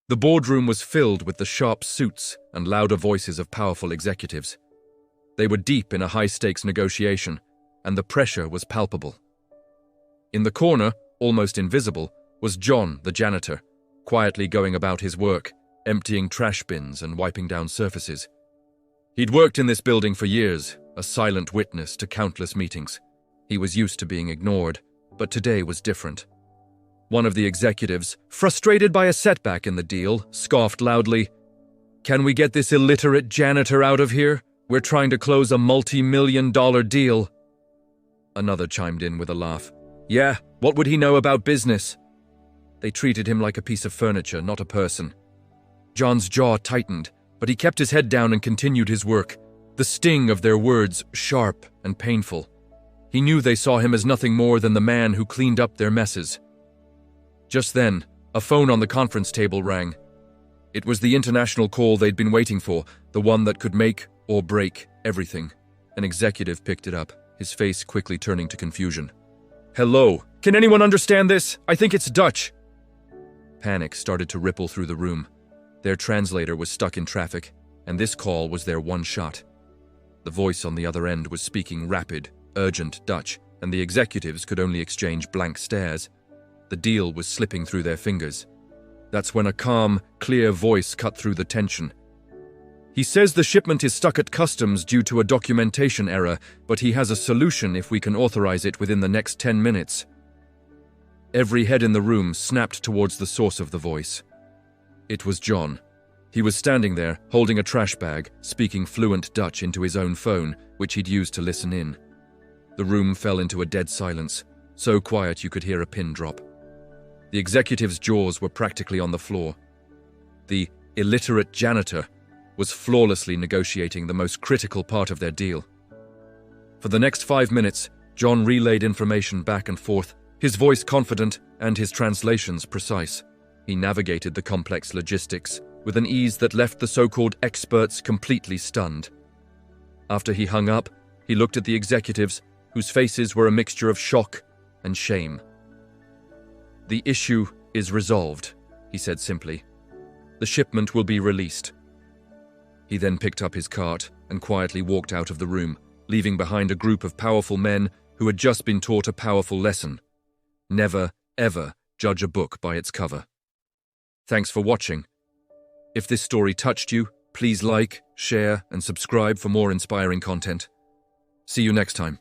The boardroom was filled with the sharp suits and louder voices of powerful executives. They were deep in a high-stakes negotiation, and the pressure was palpable. In the corner, almost invisible, was John, the janitor, quietly going about his work, emptying trash bins and wiping down surfaces. He'd worked in this building for years, a silent witness to countless meetings. He was used to being ignored, but today was different. One of the executives, frustrated by a setback in the deal, scoffed loudly, "Can we get this illiterate janitor out of here? We're trying to close a multi-million-dollar deal." Another chimed in with a laugh. "Yeah, what would he know about business?" They treated him like a piece of furniture, not a person. John's jaw tightened, but he kept his head down and continued his work, the sting of their words sharp and painful. He knew they saw him as nothing more than the man who cleaned up their messes. Just then, a phone on the conference table rang. It was the international call they'd been waiting for, the one that could make or break everything. An executive picked it up, his face quickly turning to confusion. "Hello, can anyone understand this? I think it's Dutch." Panic started to ripple through the room. Their translator was stuck in traffic, and this call was their one shot. The voice on the other end was speaking rapid, urgent Dutch, and the executives could only exchange blank stares. The deal was slipping through their fingers. That's when a calm, clear voice cut through the tension. "He says the shipment is stuck at customs due to a documentation error, but he has a solution if we can authorize it within the next 10 minutes. Every head in the room snapped towards the source of the voice. It was John. He was standing there, holding a trash bag, speaking fluent Dutch into his own phone, which he'd used to listen in. The room fell into a dead silence, so quiet you could hear a pin drop. The executive's jaws were practically on the floor. The illiterate janitor was flawlessly negotiating the most critical part of their deal. For the next 5 minutes, John relayed information back and forth, his voice confident and his translations precise. He navigated the complex logistics with an ease that left the so-called experts completely stunned. After he hung up, he looked at the executives, whose faces were a mixture of shock and shame. "The issue is resolved," he said simply. "The shipment will be released." He then picked up his cart and quietly walked out of the room, leaving behind a group of powerful men who had just been taught a powerful lesson. Never, ever judge a book by its cover. Thanks for watching. If this story touched you, please like, share, and subscribe for more inspiring content. See you next time.